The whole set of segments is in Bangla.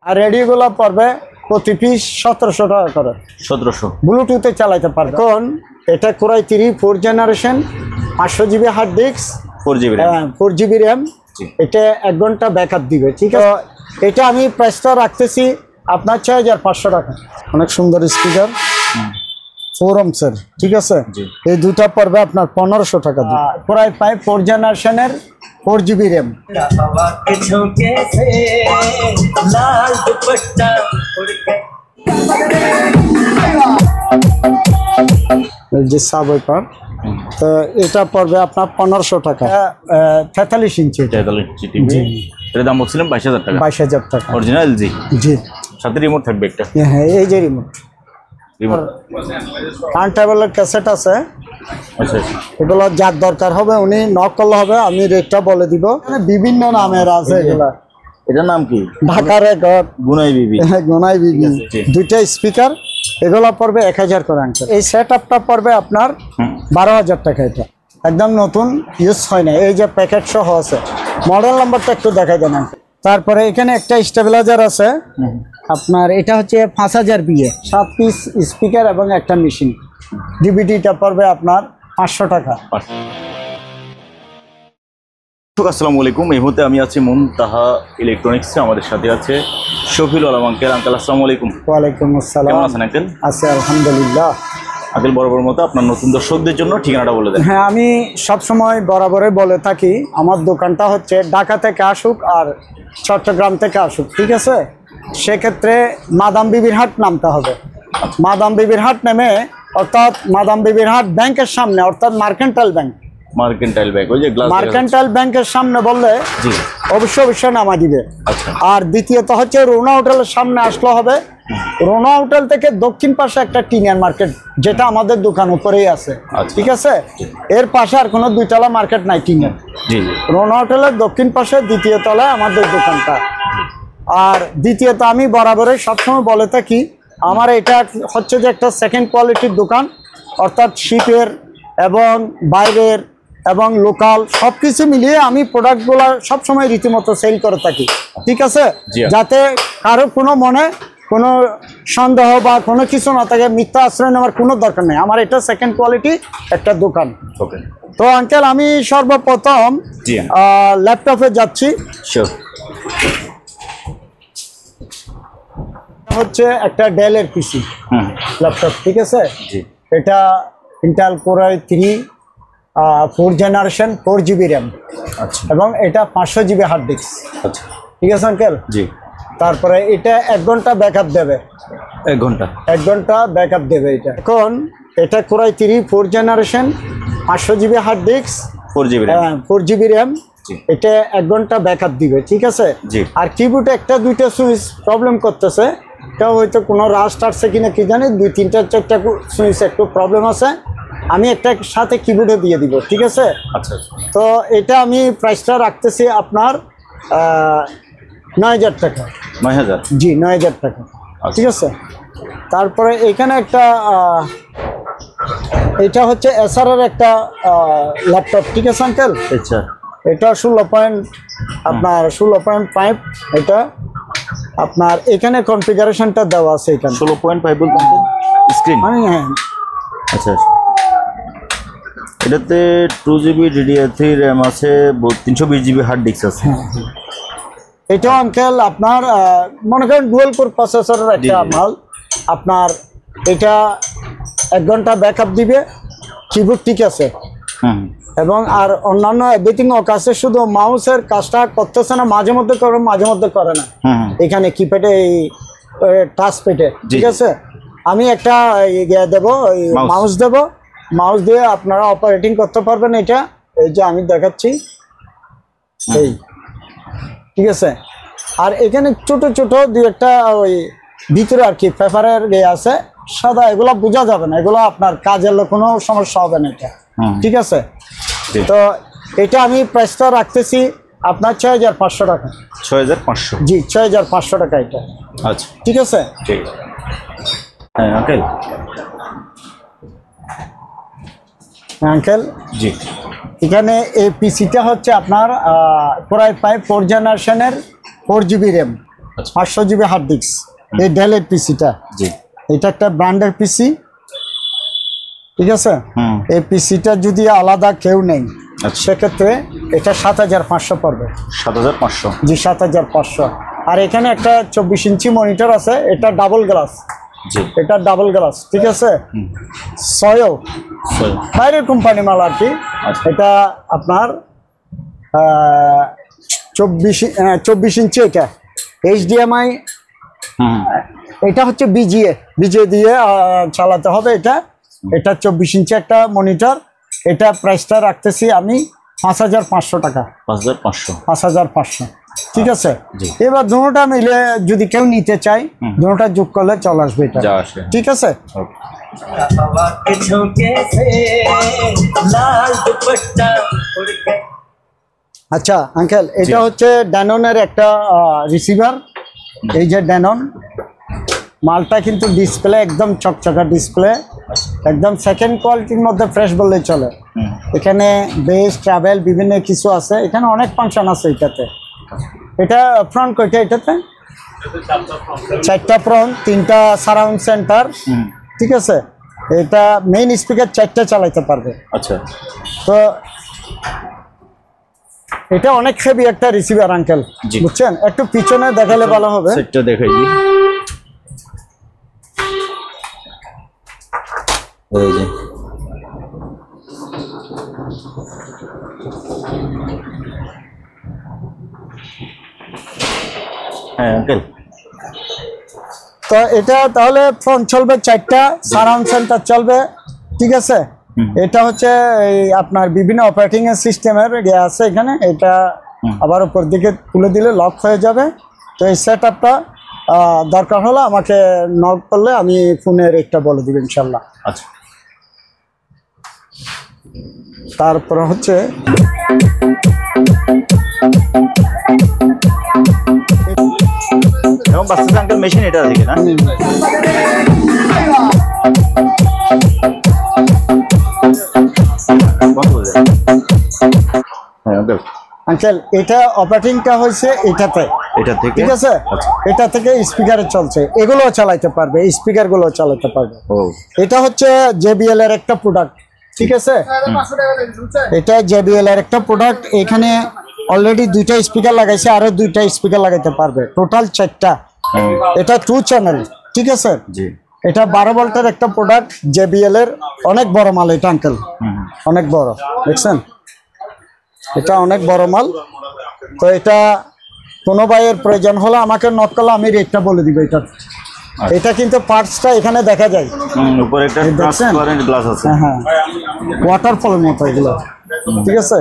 আর রেডিওগুলো পড়বে প্রতি পিস 1700 টাকা করে। 1700 ব্লুটুথে চালাতে পারবে। এখন এটা core i 3 4 generation 500 GB hard disk 4 GB RAM. এটা 1 ঘন্টা ব্যাকআপ দিবে। ঠিক আছে, এটা আমি প্রাইসটা রাখতেছি আপনার 6500 টাকা। অনেক সুন্দর স্পিকার 4 ohms-এর। ঠিক আছে, এই দুটা পড়বে আপনার 1500 টাকা দিয়ে। কোরাই 5 4 জেনারেশনের 4 জিবি র্যাম। যে সাবওয়েপার, তো এটা পড়বে আপনার 1500 টাকা। 43 ইঞ্চি। 43 ইঞ্চি টিভি। এর দাম হচ্ছিল 22000 টাকা। 22000 টাকা। Original LG. জি। সাথে রিমোট থাকবে একটা। হ্যাঁ, এই যে রিমোট। টার্নটেবলের ক্যাসেট আছে। আচ্ছা, এগুলো যার দরকার হবে উনি নক করলে হবে, আমি রেটটা বলে দিব। বিভিন্ন নামের আছে এগুলা। এটার নাম কি? ঢাকা রেকর্ড, গুনাই বিবি। গুনাই বিবি। দুইটা স্পিকার, এগুলো পড়বে 1000 করে আঙ্কেল। এই সেটআপটা পড়বে আপনার 12000 টাকা। এটা একদম নতুন, ইউজ হয় না। এই যে প্যাকেট সহ আছে। মডেল নাম্বারটা একটু দেখাই দেন আঙ্কেল। তারপরে এখানে একটা স্টেবিলাইজার আছে আপনার, এটা হচ্ছে 5000 বিএ 7 পিস স্পিকার এবং একটা মেশিন। ডিভিডিটা পড়বে আপনার 500 টাকা। আসসালামু আলাইকুম। এই মুহূর্তে আমি আছি মুনতাহা ইলেকট্রনিক্সে। আমাদের সাথে আছে শফিউল আলম আঙ্কেল। আঙ্কেল আসসালামু আলাইকুম। ওয়ালাইকুম আসসালাম। কেমন আছেন আঙ্কেল? আছি আলহামদুলিল্লাহ। আঙ্কেল বরাবর মতো আপনার নতুন দর্শকদের জন্য ঠিকানাটা বলে দেন। হ্যাঁ, আমি সবসময় বরাবরই বলে থাকি আমার দোকানটা হচ্ছে ঢাকা থেকে আসুক আর চট্টগ্রাম থেকে আসুক। ঠিক আছে, সেক্ষেত্রে মাদাম বিবির হাট নামতে হবে। মাদাম বিবির হাট নেমে, অর্থাৎ মাদাম বিবির হাট ব্যাংকের সামনে, অর্থাৎ মার্কেন্টাইল ব্যাংক। মার্কেন্টাইল ব্যাংক, ওই যে গ্লাস মার্কেন্টাইল ব্যাংকের সামনে বললে অবশ্যই নামা দিবে। আর দ্বিতীয়ত হচ্ছে রোনা হোটেলের সামনে আসলে হবে। রোনা হোটেল থেকে দক্ষিণ পাশে একটা টিনের মার্কেট, যেটা আমাদের দোকান উপরেই আছে। ঠিক আছে, এর পাশে আর কোনো দুইতলা মার্কেট নাই টিনের। রোনা হোটেলের দক্ষিণ পাশে দ্বিতীয় তলায় আমাদের দোকানটা। আর দ্বিতীয়ত আমি বরাবরই সবসময় বলে থাকি আমার এটা হচ্ছে যে একটা সেকেন্ড কোয়ালিটির দোকান, অর্থাৎ শিপের এবং বাইরের এবং লোকাল সব কিছু মিলিয়ে আমি প্রোডাক্টগুলো সবসময় রীতিমতো সেল করে থাকি। ঠিক আছে, যাতে কারো কোনো মনে কোনো সন্দেহ বা কোনো কিছু না থাকে, মিথ্যা আশ্রয় নেওয়ার কোনো দরকার নেই। আমার এটা সেকেন্ড কোয়ালিটি একটা দোকান। তো আঙ্কেল, আমি সর্বপ্রথম ল্যাপটপে যাচ্ছি। হচ্ছে একটা ডেলের পিসি ল্যাপটপ। ঠিক আছে, এটা Intel core i 3 4 generation 4 GB RAM. আচ্ছা, এবং এটা 500 জিবি হার্ড ডিস্ক। আচ্ছা, ঠিক আছে আঙ্কেল। জি। তারপরে এটা 1 ঘন্টা ব্যাকআপ দেবে। 1 ঘন্টা ব্যাকআপ দেবে এটা। এখন এটা core i 3 4 generation 500 GB hard disk 4 GB RAM. এটা 1 ঘন্টা ব্যাকআপ দিবে। ঠিক আছে। আর কিবোর্ডে একটা দুইটা সুইচ প্রবলেম করতেছে, এটা হয়তো কোনো রাস্ট আসছে কিনা কি জানি, 2 3 4টা সুইচ একটু প্রবলেম আছে। আমি একটা সাথে কিবোর্ডে দিয়ে দিব। ঠিক আছে। আচ্ছা, তো এটা আমি প্রাইসটা রাখতেছি আপনার 9000 টাকা। 9000? জি, 9000 টাকা। ঠিক আছে। তারপরে এখানে একটা এটা হচ্ছে এসআরের একটা ল্যাপটপ। ঠিক আছে আঙ্কেল। আচ্ছা, এটা 16.5 এটা আপনার এখানে কনফিগারেশনটা দেওয়া আছে। এখানে 16.5 বলতে স্ক্রিন মানে হ্যাঁ। আচ্ছা, এটাতে 2 জিবি DDR3 র্যাম আছে, 320 জিবি হার্ড ডিস্ক আছে। এটা আঙ্কেল আপনার মনে করেন ডুয়াল কোর প্রসেসরের একটা মাল। আপনার এটা 1 ঘন্টা ব্যাকআপ দিবে, কিবোর্ড ঠিক আছে এবং আর অন্যান্য এভরিথিং ও কাছে, শুধু মাউসের কাজটা করতেছে না, মাঝে মধ্যে করে মাঝে মধ্যে করে না। এখানে কিপ্যাডে এই টাচ পেটে। ঠিক আছে, আমি একটা দেবো, মাউস দেবো, মাউস দিয়ে আপনারা অপারেটিং করতে পারবেন। এটা এই যে আমি দেখাচ্ছি এই। ঠিক আছে। আর এখানে ছোট ছোট 2-1টা ওই ভিতরে আর কি পেপারের আছে সাদা, এগুলো বোঝা যাবে না, এগুলো আপনার কাজের কোনো সমস্যা হবে না এটা। ঠিক আছে। তো এটা আমি প্রাইসটা রাখতেছি আপনার 6500 টাকা। 6500? জি, 6500 টাকা এটা। আচ্ছা, ঠিক আছে। ঠিক আছে। হ্যাঁ আঙ্কেল। আঙ্কেল জি, এখানে এই পিসিটা হচ্ছে আপনার কোরাই 5 4 জেনারেশনের 4 জিবি র্যাম। আচ্ছা। 500 জিবি হার্ড ডিস্ক। এই ডেলের পিসিটা, জি এটা একটা ব্র্যান্ডের পিসি, ঠিক আছে। হুম এই পিসিটা যদি আলাদা কেউ নেই আচ্ছা সেক্ষেত্রে এটা 7500 পড়বে। 7500 জি 7500। আর এখানে একটা 24 ইঞ্চি মনিটর আছে, এটা ডাবল গ্লাস, জি এটা ডাবল গ্লাস, ঠিক আছে। হুম সয়ো সরি বাইরের কোম্পানি মাল আর কি। আচ্ছা। এটা আপনার 24 ইঞ্চি। এটা HDMI, হুম এটা হচ্ছে বিজিএ দিয়ে চালাতে হবে এটা। এটা 24 ইঞ্চি একটা মনিটর। এটা প্রাইসটা রাখতেছি আমি 5500 টাকা। 5500 5500, ঠিক আছে। জি। এবার দুটোটা মিলে যদি কেউ নিতে চায় দুটোটা যোগ করলে চলে আসবে এটা, যা আসে। ঠিক আছে। আচ্ছা আঙ্কেল, এটা হচ্ছে ড্যাননের একটা রিসিভার। এই যে ড্যানন মালটা কিন্তু ডিসপ্লে একদম চকচকা ডিসপ্লে, একদম সেকেন্ড কোয়ালিটির মধ্যে ফ্রেশ বললেই চলে। এখানে বেস ট্রাভেল বিভিন্ন কিছু আছে, এখানে অনেক ফাংশন আছে এটাতে। এটা ফ্রন্ট কয়টা এটাতে? 4টা ফ্রন্ট, 3টা সারাউন্ড সেন্টার, ঠিক আছে। এটা মেইন স্পিকার 4টা চালাইতে পারবে। আচ্ছা তো এটা অনেক হেভি একটা রিসিভার আঙ্কেল, জি। বুঝছেন। একটু পিছনে দেখালে ভালো হবে। সেটটা দেখাই দিই। এই যে হ্যাঁ আঙ্কেল, তো এটা তাহলে ফ্রন্ট চলবে 4টা, সারাউন্ড সেন্টার চলবে, ঠিক আছে। এটা হচ্ছে এই আপনার বিভিন্ন অপারেটিং এর সিস্টেমের ইয়ে আছে এখানে। এটা আবার উপর দিকে তুলে দিলে লক হয়ে যাবে। তো এই সেট আপটা দরকার হলে আমাকে নক করলে আমি ফোনে রেটটা বলে দিব ইনশাল্লাহ। আচ্ছা তারপর হচ্ছে এবং বাস্তবে আঙ্কেল মেশিন এটা থেকে না? হ্যাঁ আঙ্কেল, আঙ্কেল এটা অপারেটিংটা হয়েছে এটাতে, এটা থেকে ঠিক আছে। আচ্ছা। এটা থেকে স্পিকারে চলছে, এগুলো চালাইতে পারবে, স্পিকারগুলো চালাতে পারবে। ও এটা হচ্ছে JBL এর একটা প্রোডাক্ট, ঠিক আছে। এটা JBL এর একটা প্রোডাক্ট। এখানে অলরেডি 2টা স্পিকার লাগাইছে, আরো 2টা স্পিকার লাগাইতে পারবে, টোটাল 4টা। এটা 2 চ্যানেল, ঠিক আছে। জি এটা 12 ভোল্টের একটা প্রোডাক্ট JBL এর, অনেক বড় মাল এটা আঙ্কেল, অনেক বড়, দেখছেন। এটা অনেক বড় মাল। তো এটা কোনো ভাইয়ের প্রয়োজন হলে আমাকে নক করলে আমি রেটটা বলে দিব এটা। এটা কিন্তু পার্টসটা এখানে দেখা যায়, উপরে একটা দেখছেন? ট্রান্সপারেন্ট গ্লাস আছে। হ্যাঁ হ্যাঁ, ওয়াটারফলের মতো এগুলো, ঠিক আছে।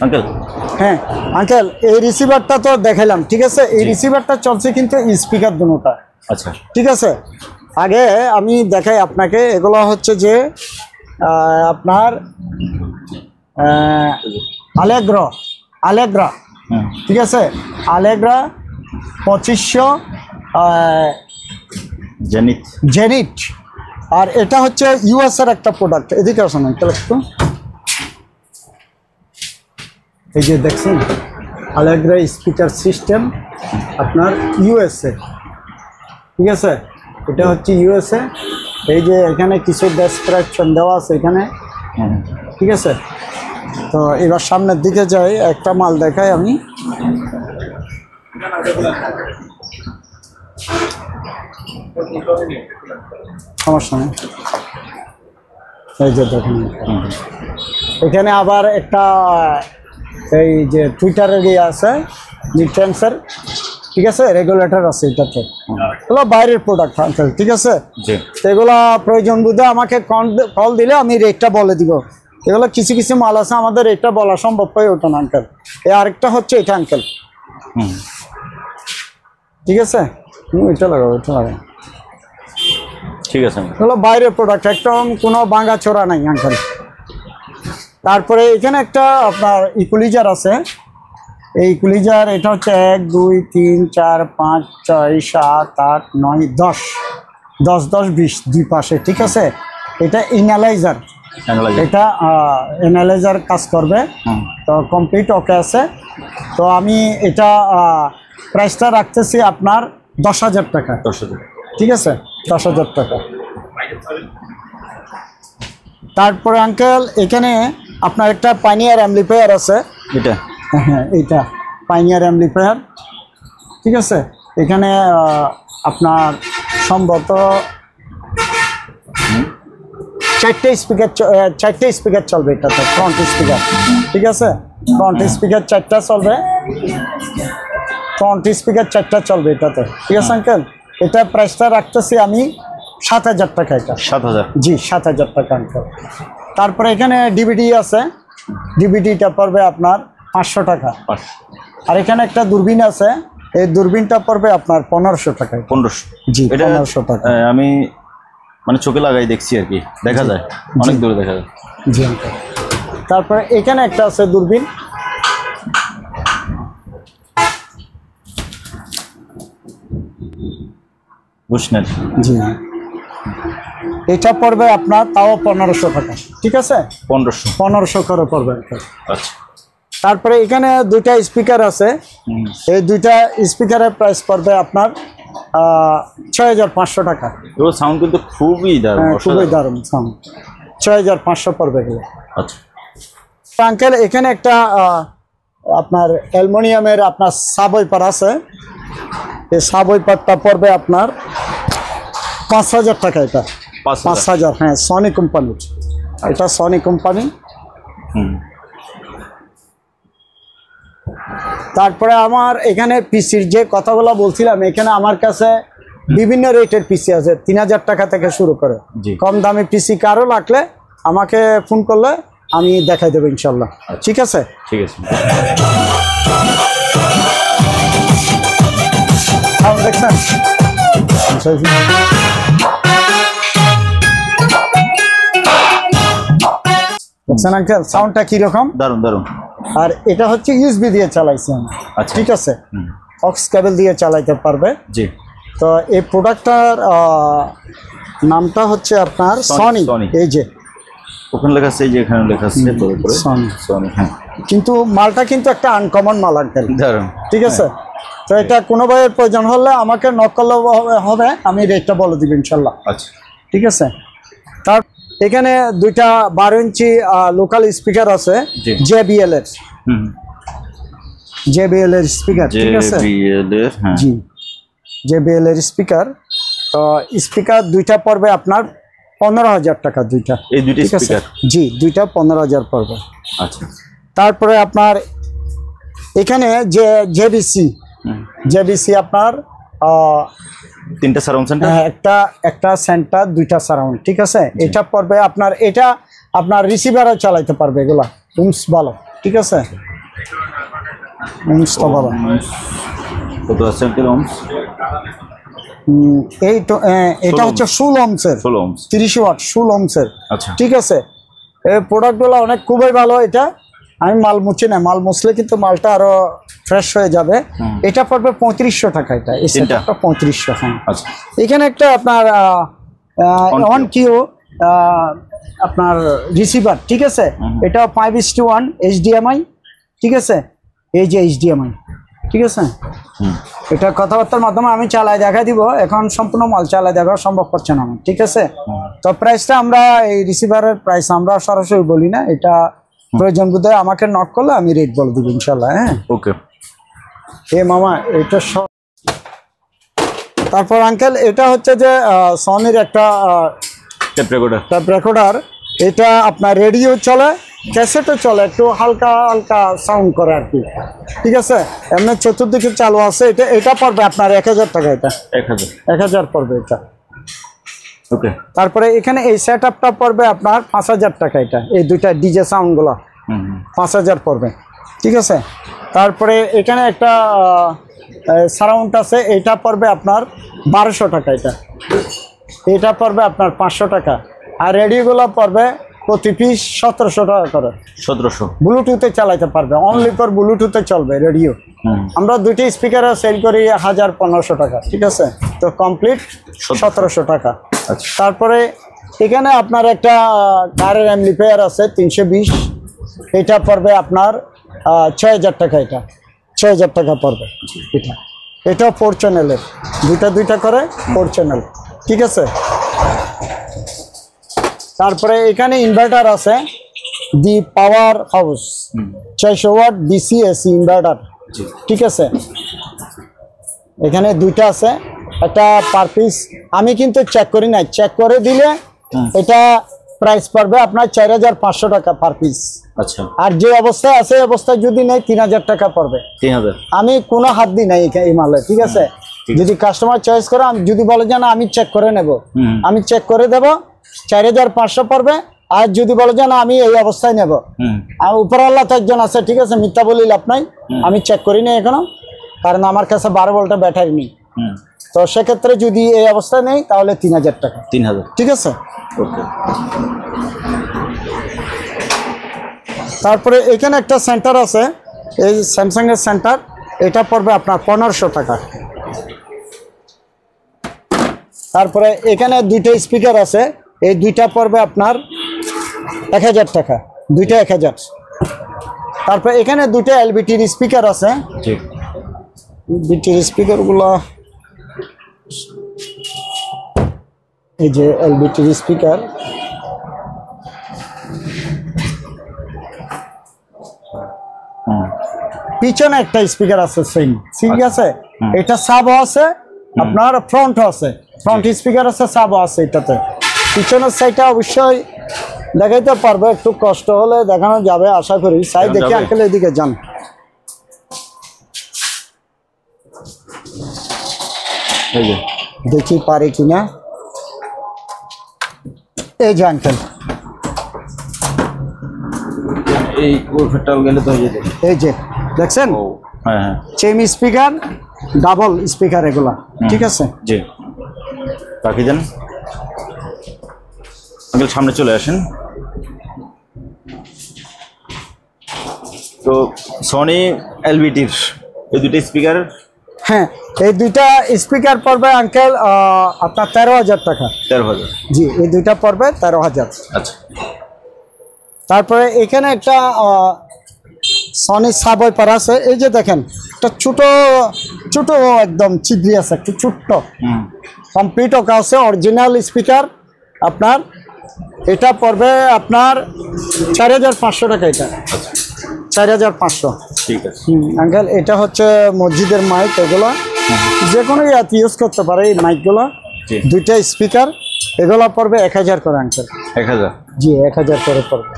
আঙ্কেল হ্যাঁ আঙ্কেল, এই রিসিভারটা তো দেখাইলাম, ঠিক আছে। এই রিসিভারটা চলছে কিন্তু স্পিকার দুটোটা, আচ্ছা ঠিক আছে। আগে আমি দেখাই আপনাকে। এগুলো হচ্ছে যে আপনার আলেগ্রা, ঠিক আছে। আলেগ্রা 2500 জেনিট। আর এটা হচ্ছে US এর একটা প্রোডাক্ট। এদিকে আসুন আঙ্কেল একটু, এই যে দেখছেন আলেগ্রা স্পিকার সিস্টেম আপনার USA, ঠিক আছে। এটা হচ্ছে USA। এই যে এখানে কিছু ডেসক্রিপশন দেওয়া আছে এখানে, ঠিক আছে। তো এবার সামনের দিকে যাই, একটা মাল দেখাই আমি। সমস্যা নেই, এই যে দেখেন এখানে আবার একটা এই যে টুইটারের ইয়ে আছে, নিউট্রেন্সের, ঠিক আছে, রেগুলেটর আছে এটাতে। এগুলো বাইরের প্রোডাক্ট আঙ্কেল, ঠিক আছে। এগুলো প্রয়োজন বুঝে আমাকে কল দিলে আমি রেটটা বলে দিব। এগুলো কিছু কিছু মাল আছে আমাদের রেটটা বলা সম্ভব হয়ে ওঠে না আঙ্কেল। আরেকটা হচ্ছে এটা আঙ্কেল, ঠিক আছে। এটা লাগাবো, এটা লাগাবো, ঠিক আছে। এগুলো বাইরের প্রোডাক্ট, একদম কোনো ভাঙা চোরা নাই আঙ্কেল। তারপরে এখানে একটা আপনার ইকুয়ালাইজার আছে। এই ইকুয়ালাইজার এটা হচ্ছে 1 2 3 4 5 6 7 8 9 10 10 10 20 দুই পাশে, ঠিক আছে। এটা ইনালাইজার, অ্যানালাইজার। এটা অ্যানালাইজার কাজ করবে। তো কমপ্লিট ওকে আছে। তো আমি এটা প্রাইসটা রাখতেছি আপনার 10,000 টাকা। 10,000। ঠিক আছে, 10,000 টাকা। তারপরে আঙ্কেল এখানে আপনার একটা পাইনিয়ার অ্যাম্পলিফায়ার আছে। এটা হ্যাঁ, এইটা পাইনিয়ার অ্যাম্পলিফায়ার। ঠিক আছে, এখানে আপনার সম্ভবত 4টে স্পিকার চলবে এটাতে, ফ্রন্ট স্পিকার। ঠিক আছে, ফ্রন্ট স্পিকার 4টা চলবে, ফ্রন্ট স্পিকার 4টা চলবে এটাতে। ঠিক আছে আঙ্কেল, এটা প্রাইসটা রাখতেছি আমি 7,000 টাকা। এটা 7,000। জি, 7,000 টাকা আঙ্কেল। তারপরে এখানে ডিভিডি আছে, ডিভিডিটা পড়বে আপনার 500 টাকা। আর এখানে একটা দূরবীন আছে, এই দূরবীনটা পড়বে আপনার 1500 টাকা। 1500। জি, এটা 1500 টাকা। আমি মানে চোখে লাগাই দেখছি আর কি, দেখা যায় অনেক দূরে দেখা যায়। জি আঙ্কেল। তারপরে এখানে একটা আছে দূরবীন। বুঝলেন? জি, এটা পড়বে আপনার তাও 1500 টাকা। ঠিক আছে, 1500 করে পড়বে আঙ্কেল। আচ্ছা। তারপরে এখানে 2টা স্পিকার আছে, এই 2টা স্পিকারের প্রাইস পড়বে আপনার 6,500 টাকা। এগুলো সাউন্ড কিন্তু খুবই দারুণ, খুবই দারুণ সাউন্ড। 6,500 পড়বে এগুলো। আচ্ছা আঙ্কেল এখানে একটা আপনার অ্যালুমিনিয়ামের আপনার সাবওয়েপার আছে, এই সাবওয়েপারটা পড়বে আপনার 5,000 টাকা। এটা 5,000। হ্যাঁ, সনি কোম্পানির, এটা সনি কোম্পানি। তারপরে আমার এখানে পিসির যে কথাগুলো বলছিলাম, এখানে আমার কাছে বিভিন্ন রেটের পিসি আছে, 3,000 টাকা থেকে শুরু করে। কম দামি পিসি কারো লাগলে আমাকে ফোন করলে আমি দেখাই দেবো ইনশাল্লাহ। ঠিক আছে, ঠিক আছে। দেখছেন দেখছেন আঙ্কেল সাউন্ডটা কিরকম? দারুণ দারুণ। আর এটা হচ্ছে ইউএসবি দিয়ে চালাইছি আমি। আচ্ছা, ঠিক আছে, অক্স কেবল দিয়ে চালাইতে পারবে। জি। তো এই প্রোডাক্টটার নামটা হচ্ছে আপনার সনি। এই যে ওখানে লেখা আছে, এই যে এখানে লেখা আছে সনি। সনি। হ্যাঁ, কিন্তু মালটা কিন্তু একটা আনকমন মাল আঙ্কেল। দারুণ। ঠিক আছে, তো এটা কোনো ভাইয়ের প্রয়োজন হলে আমাকে নক করলে হবে, আমি রেটটা বলে দিব ইনশাল্লাহ। আচ্ছা, ঠিক আছে। তার এখানে 2টা 12 ইঞ্চি লোকাল স্পিকার আছে, JBL এর। JBL এর স্পিকার। ঠিক আছে, জি, JBL এর স্পিকার। তো স্পিকার 2টা পড়বে আপনার 15,000 টাকা। 2টা, এই 2টি স্পিকার? জি, 2টা 15,000 পড়বে। আচ্ছা। তারপরে আপনার এখানে যে জেবিসি আপনার 3টা সারাউন্ড সেন্টার, একটা সেন্টার, 2টা সারাউন্ড। ঠিক আছে, এটা পড়বে আপনার, এটা আপনার রিসিভারও চালাইতে পারবে এগুলা। উমস ভালো। ঠিক আছে, উমস তো ভালো। কত আছে ওমস? এই তো এটা হচ্ছে 16 ওমসের, 30 ওয়াট 16 ওমসের। আচ্ছা, ঠিক আছে, এই প্রোডাক্টগুলো অনেক খুবই ভালো। এটা আমি মাল মুছি না, মাল মুছলে কিন্তু মালটা আরো ফ্রেশ হয়ে যাবে। এটা পড়বে 3500 টাকা। এটা এই সেটআপটা 3500। হ্যাঁ, আচ্ছা। এখানে একটা আপনার অন কিউ আপনার রিসিভার। ঠিক আছে, এটা 5:1 HDMI। ঠিক আছে, এই যে HDMI। ঠিক আছে, এটা কথাবার্তার মাধ্যমে আমি চালাই দেখা দিব। এখন সম্পূর্ণ মাল চালাই দেখা সম্ভব হচ্ছে না আমার। ঠিক আছে, তো প্রাইসটা আমরা এই রিসিভারের প্রাইস আমরা সরাসরি বলি না, এটা প্রয়োজন বোধহয় আমাকে নক করলে আমি রেট বলে দিব ইনশাল্লাহ। হ্যাঁ, ওকে। এ মামা এটা তারপর আঙ্কেল এটা হচ্ছে যে সনির একটা ট্যাপ রেকর্ডার। এটা আপনার রেডিও চলে, ক্যাসেটও চলে, একটু হালকা হালকা সাউন্ড করে আর কি। ঠিক আছে, এমনি চতুর্দিকে চালু আছে। এটা পড়বে আপনার 1000 টাকা। এটা 1000 পড়বে এটা। ওকে। তারপরে এখানে এই সেটআপটা পড়বে আপনার 5,000 টাকা। এটা এই 2টা ডিজে সাউন্ডগুলো 5,000 পড়বে। ঠিক আছে, তারপরে এখানে একটা সারাউন্ড আছে, এটা পড়বে আপনার 1200 টাকা। এটা পড়বে আপনার 500 টাকা। আর রেডিওগুলো পড়বে প্রতি পিস 1700 টাকা করে। 1700 ব্লুটুথে চালাইতে পারবে, অনলি ফর ব্লুটুথে চলবে রেডিও। আমরা 2টি স্পিকারে সেল করি 1500 টাকা। ঠিক আছে, তো কমপ্লিট 1700 টাকা। তারপরে এখানে আপনার একটা কারের অ্যাম্পলিফায়ার আছে 320, এটা পড়বে আপনার 6000 টাকা, এটা 6000 টাকা পড়বে। এটা 4 চ্যানেলের, দুইটা করে 4 চ্যানেল, ঠিক আছে। তারপরে এখানে ইনভার্টার আছে, the power house 600 watt DC AC inverter, ঠিক আছে। এখানে দুইটা আছে, একটা পার পিস আমি কিন্তু চেক করি নাই, চেক করে দিলে এটা প্রাইস পড়বে আপনার 4500 টাকা পার পিস। আচ্ছা, আর যে অবস্থায় আছে এই অবস্থায় যদি নেই 3000 টাকা পড়বে। 3000, আমি কোনো হাত দিই নাই এই মালে, ঠিক আছে। যদি কাস্টমার চয়েস করে, আমি যদি বলে যে না আমি চেক করে নেব, আমি চেক করে দেব, 4500 পড়বে। আর যদি বলে যে না আমি এই অবস্থায় নেব, আর উপরওয়ালা তো একজন আছে, ঠিক আছে, মিথ্যা বলি লাভ নাই, আমি চেক করি নি এখনো, কারণ আমার কাছে 12 ভোল্টের ব্যাটারি নেই। তো সেক্ষেত্রে যদি এই অবস্থায় নেই তাহলে 3000 টাকা, 3000, ঠিক আছে। ওকে। তারপরে এখানে একটা সেন্টার আছে, এই স্যামসাং এর সেন্টার, এটা পড়বে আপনার 1500 টাকা। তারপরে এখানে দুইটা স্পিকার আছে, এই দুইটা পড়বে আপনার 1000 টাকা, দুইটা 1000। তারপরে এখানে দুইটা এলবিটির স্পিকার আছে, এলবিটির স্পিকারগুলো এই যে এলবিটির স্পিকার, পিছনে একটা স্পিকার আছে সেম, ঠিক আছে। এটা সাবও আছে, আপনার ফ্রন্টও আছে, ফ্রন্ট স্পিকার আছে, সাবও আছে এটাতে। পিছনের সাইডটা অবশ্যই দেখাইতে পারবে, একটু কষ্ট হলে দেখানো যাবে আশা করি। সাই দেখি আঙ্কেল এদিকে যান, দেখি পারে কিনা। এই যে আঙ্কেল, এই কোরফেটাল গেলে তো এই যে দেখছেন, হ্যাঁ হ্যাঁ, চেম স্পিকার, ডাবল স্পিকার এগুলা, ঠিক আছে। জি, বাকি দেন আঙ্কেল, সামনে চলে আসেন। তো সনি এলবিটির এই দুটো স্পিকার, হ্যাঁ, এই দুইটা স্পিকার পড়বে আঙ্কেল আপনার 13000 টাকা। 13000, জি, এই দুইটা পড়বে 13000। আচ্ছা। তারপরে এখানে একটা সনি সাবওয়্যার আছে, এই যে দেখেন, একটা ছোট ছোট একদম চিগড়ি আছে, একটু ছোট্ট, কমপ্লিট ওকা আছে, অরিজিনাল স্পিকার আপনার। এটা পড়বে আপনার 4500 টাকা, এটা 4500, ঠিক আছে। আঙ্কেল এটা হচ্ছে মসজিদের মাইক, এগুলো যে কোনো ইয়াতে ইউজ করতে পারে এই মাইকগুলো। দুইটা স্পিকার, এগুলো পড়বে 1000 করে আঙ্কেল। 1000, জি, 1000 করে পড়বে।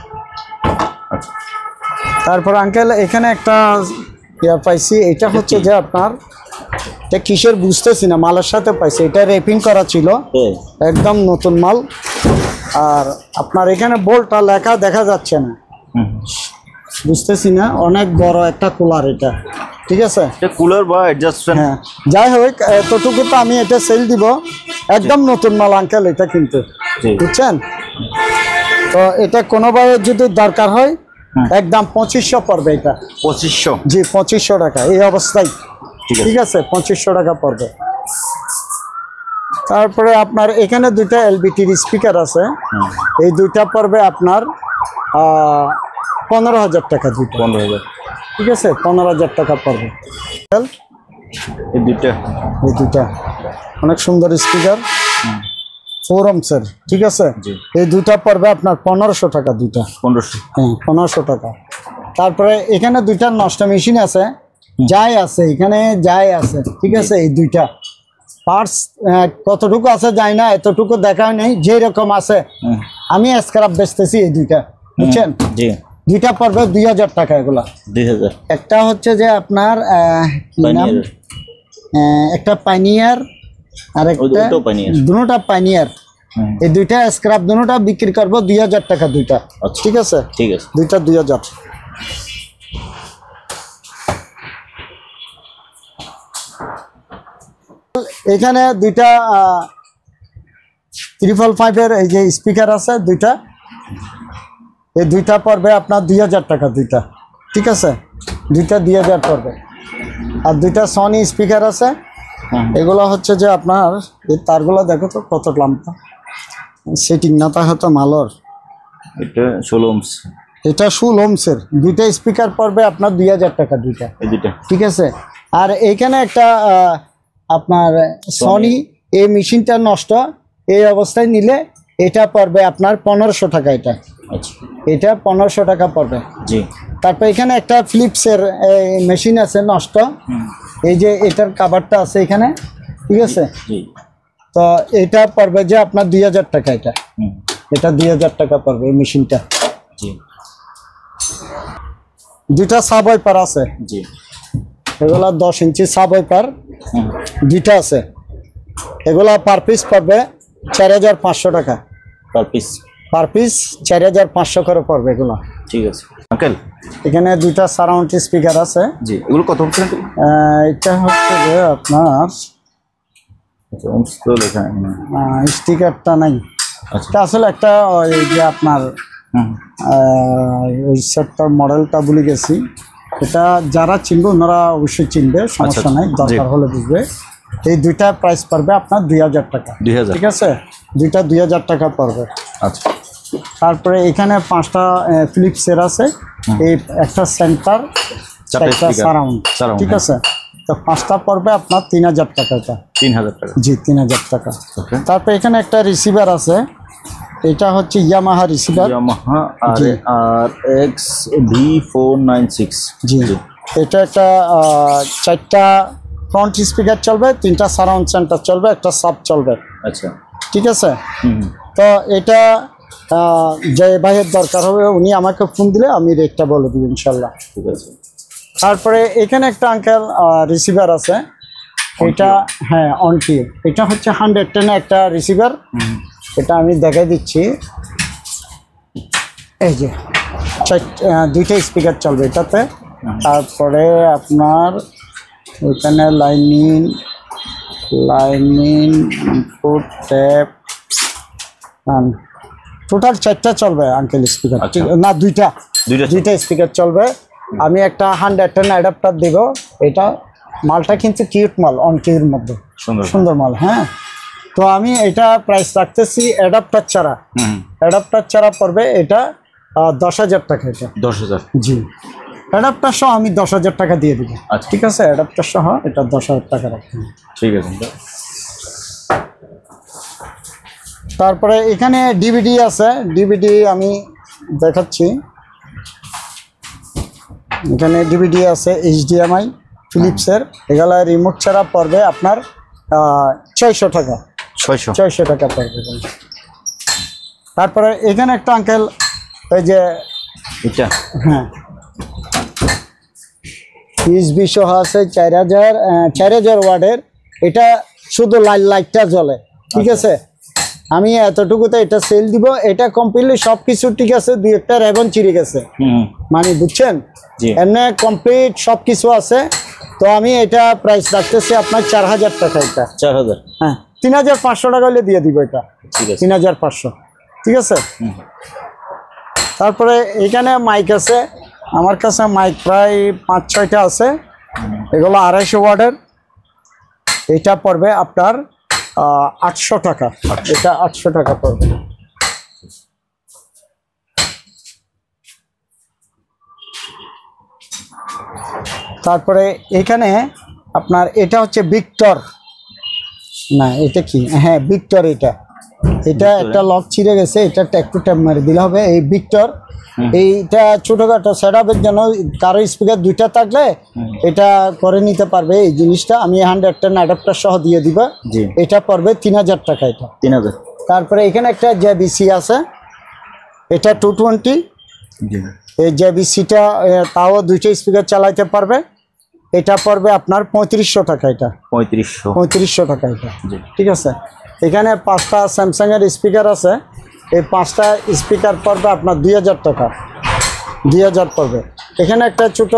তারপর আঙ্কেল এখানে একটা ইয়া পাইছি, এটা হচ্ছে যে আপনার, এটা কিসের বুঝতেছি না, মালের সাথে পাইছি, এটা র্যাপিং করা ছিল, একদম নতুন মাল। আর আপনার এখানে বোল্টটা লেখা দেখা যাচ্ছে না, বুঝতেছি না, অনেক বড় একটা কুলার এটা, ঠিক আছে। কুলার বা অ্যাডজাস্টমেন্ট, হ্যাঁ, যাই হোক এতটুকু তো আমি এটা সেল দিব, একদম নতুন মাল আঙ্কেল এটা কিন্তু, বুঝছেন। তো এটা কোনোভাবে যদি দরকার হয় একদম 2500 পড়বে, এটা 2500, জি 2500 টাকা এই অবস্থায়, ঠিক আছে, 2500 টাকা পড়বে। তারপরে আপনার এখানে দুইটা এলবিটির স্পিকার আছে, এই দুইটা পড়বে আপনার 15000 টাকা, দুইটা 15000, ঠিক আছে, 15000 টাকা পড়বে। এই দুইটা অনেক সুন্দর স্পিকার, 4 ohms-এর, ঠিক আছে। এই দুইটা পড়বে আপনার 1500 টাকা, দুইটা 1500, হ্যাঁ 1500 টাকা। তারপরে এখানে দুইটা নষ্ট মেশিন আছে, যাই আছে এখানে, যাই আছে, ঠিক আছে। এই দুইটা পার্টস কতটুকু আছে যাই না, এতটুকু দেখাও নেই, যেরকম আছে আমি স্ক্র্যাপ বেচতেছি এই দুইটা, বুঝছেন। জি, দুইটা পড়বে 2000 টাকা এগুলা। 2000, একটা হচ্ছে যে আপনার কি নাম, একটা পাইনিয়ার, আর একটা দুটোটা পাইনিয়ার, এই দুইটা স্ক্র্যাপ দুটোটা বিক্রি করবো 2000 টাকা দুইটা, ঠিক আছে, ঠিক আছে, দুইটা 2000। এখানে দুইটা 555-এর এই যে স্পিকার আছে দুইটা, এই দুইটা পড়বে আপনার 2000 টাকা দুইটা, ঠিক আছে, দুইটা 2000 পড়বে। আর দুইটা সনি স্পিকার আছে, এগুলো হচ্ছে যে আপনার এই তারগুলো দেখো তো কত লম্বা, সেটিং না তা হতো মালর। এটা 16 ohms। এটা 16 ohms-এর দুইটা স্পিকার পড়বে আপনার 2000 টাকা দুইটা। এই দুইটা ঠিক আছে। আর এইখানে একটা আপনার সনি, এই মেশিনটা নষ্ট, এই অবস্থায় নিলে এটা পড়বে আপনার 1500 টাকা। এটা আচ্ছা, এটা 1500 টাকা পড়বে। জি। তারপর এখানে একটা ফিলিপসের মেশিন আছে নষ্ট, এই যে এটার কাভারটা আছে এখানে, ঠিক আছে। জি। তো এটা পড়বে যে আপনার 2000 টাকা। এটা 2000 টাকা পড়বে এই মেশিনটা। জি। দুইটা সাব ওয়াইপার আছে, জি। এগুলা 10 ইঞ্চি সাব ওয়াইপার দুইটা আছে। এগুলা পার পিস পড়বে 4500 টাকা। Per piece? পার পিস 4500 করে পড়বে এগুলো। ঠিক আছে আঙ্কেল। এখানে দুইটা সারাউন্ড স্পিকার আছে। জি। এগুলো কত হচ্ছে আঙ্কেল? এটা হচ্ছে যে আপনার ohms তো লেখা নেই। স্টিকারটা নাই। আচ্ছা। এটা আসলে একটা ওই যে আপনার ওই সেটটার মডেলটা ভুলে গেছি। এটা যারা চিনবে ওনারা অবশ্যই চিনবে, সমস্যা নাই, দরকার হলে বুঝবে। এই দুইটা প্রাইস পড়বে আপনার 2000 টাকা। 2000? ঠিক আছে, দুইটা 2000 টাকা পড়বে। আচ্ছা। তারপরে এখানে 5টা ফিলিপসের আছে, এই একটা সেন্টার, একটা সারাউন্ড। ঠিক আছে, তো 5টা পড়বে আপনার 3000 টাকা। এটা 3000 টাকা? জি, 3000 টাকা। তারপরে এখানে একটা রিসিভার আছে, এটা হচ্ছে Yamaha receiver, Yamaha RX V496। জি। এটা একটা 4টা ফ্রন্ট স্পিকার চলবে, 3টা সারাউন্ড সেন্টার চলবে, একটা সাব চলবে। আচ্ছা। ঠিক আছে। তো এটা যে ভাইয়ের দরকার হবে উনি আমাকে ফোন দিলে আমি রেটটা বলে দিব ইনশাল্লাহ। ঠিক আছে। তারপরে এখানে একটা আঙ্কেল রিসিভার আছে, এটা হ্যাঁ অনটি, এটা হচ্ছে 110 একটা রিসিভার। এটা আমি দেখাই দিচ্ছি, এই যে দুইটা স্পিকার চলবে এটাতে। তারপরে আপনার ওইখানে লাইনিং ইনপুট ট্যাপ, টোটাল 4টা চলবে আঙ্কেল স্পিকার। না, দুইটা স্পিকার চলবে। আমি একটা 110 অ্যাডাপ্টার দেব। এটা মালটা কিন্তু কিউট মাল, অন কিউর মধ্যে সুন্দর মাল। হ্যাঁ, তো আমি এটা প্রাইস রাখতেছি অ্যাডাপ্টার ছাড়া পড়বে এটা 10,000 টাকা। এটা 10,000? জি। অ্যাডাপ্টার সহ আমি 10,000 টাকা দিয়ে দেবো। আচ্ছা, ঠিক আছে, অ্যাডাপ্টার সহ এটা 10,000 টাকা রাখতে। ঠিক আছে। তারপরে এখানে ডিভিডি আছে, ডিভিডি আমি দেখাচ্ছি। এখানে ডিভিডি আছে HDMI ফিলিপসের, এগুলা রিমোট ছাড়া পড়বে আপনার 600 টাকা। 600 টাকা পড়বে। তারপরে এখানে একটা আঙ্কেল, এই যে এটা, হ্যাঁ USB সহ আছে 4000 ওয়াটের। এটা শুধু লাইটটা জ্বলে। ঠিক আছে, আমি এতটুকুতে এটা সেল দিব। এটা কমপ্লিটলি সব কিছু ঠিক আছে, 2-একটা রেবন চিড়ে গেছে, মানে বুঝছেন, এমনি কমপ্লিট সব কিছু আছে। তো আমি এটা প্রাইস রাখতেছি আপনার 4000 টাকা। এটা 4000? হ্যাঁ, 3500 টাকা হলে দিয়ে দিব এটা। 3500। ঠিক আছে। তারপরে এখানে মাইক আছে, আমার কাছে মাইক প্রায় 5-6টা আছে। এগুলো 250 ওয়াটের। এটা পড়বে আপনার 800 টাকা। এটা 800 টাকা পড়বে। তারপরে এখানে আপনার এটা হচ্ছে ভিক্টর, না এটা কি, হ্যাঁ ভিক্টর। এটা একটা লক ছিঁড়ে গেছে, এটা একটু ট্যাপ মারে দিলে হবে। এই ভিক্টর, এইটা ছোটখাটো সেটআপের জন্য কারো স্পিকার 2টা থাকলে এটা করে নিতে পারবে এই জিনিসটা। আমি 110 অ্যাডাপ্টার সহ দিয়ে দিব। এটা পড়বে 3000 টাকা। এটা 3000। তারপরে এখানে একটা JVC আছে, এটা 220। এই JVC-টা তাও 2টা স্পিকার চালাইতে পারবে। এটা পড়বে আপনার 3500 টাকা। এটা 3500 টাকা। এটা ঠিক আছে। এখানে 5টা স্যামসাংয়ের স্পিকার আছে, এই 5টা স্পিকার পড়বে আপনার 2000 টাকা। 2000 পড়বে। এখানে একটা ছোট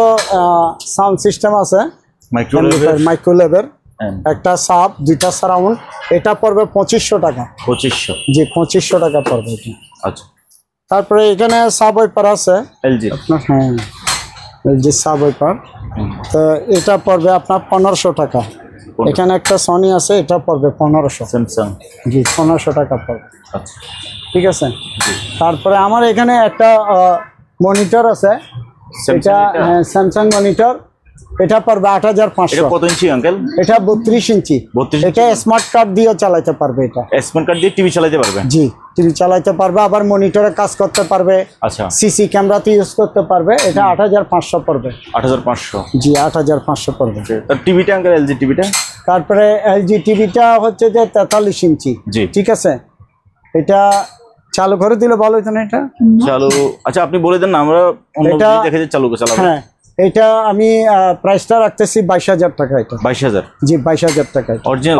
সাউন্ড সিস্টেম আছে, মাইক্রোলেভের, একটা সাব, 2টা সারাউন্ড। এটা পড়বে 2500 টাকা। 2500? জি, 2500 টাকা পড়বে এটা। আচ্ছা। তারপরে এখানে সাব ওয়াইপার আছে LG, হ্যাঁ LG সাব ওয়াইপার। তো এটা পড়বে আপনার 1500 টাকা। এখানে একটা সনি আছে, এটা পড়বে 1500। স্যামসাং। জি 1500 টাকা পড়বে। আচ্ছা ঠিক আছে। তারপরে আমার এখানে একটা মনিটর আছে, এটা স্যামসাং মনিটর, এটা পড়বে 8500। এটা কত ইঞ্চি আঙ্কেল? এটা 32 ইঞ্চি। 32 এটা স্মার্ট কার্ড দিয়ে চালাতে পারবে। এটা স্মার্ট কার্ড দিয়ে টিভি চালাতে পারবে? জি টিভি চালাতে পারবে, আবার মনিটরে কাজ করতে পারবে। আচ্ছা সিসি ক্যামেরাতে ইউজ করতে পারবে। এটা 8500 পড়বে। 8500? জি 8500 পড়বে। তার টিভিটা আঙ্কেল, এলজি টিভিটা? তারপরে এলজি টিভিটা হচ্ছে যে 43 ইঞ্চি। জি ঠিক আছে। এটা চালু করে দিলে ভালো হতো না? এটা চালু, আচ্ছা আপনি বলে দেন না, আমরা অন্য এটা দেখে যে চালু চালাবো। হ্যাঁ এটা আমি প্রাইসটা রাখতেছি 22000 টাকা। এটা 22000? জি 22000 টাকা।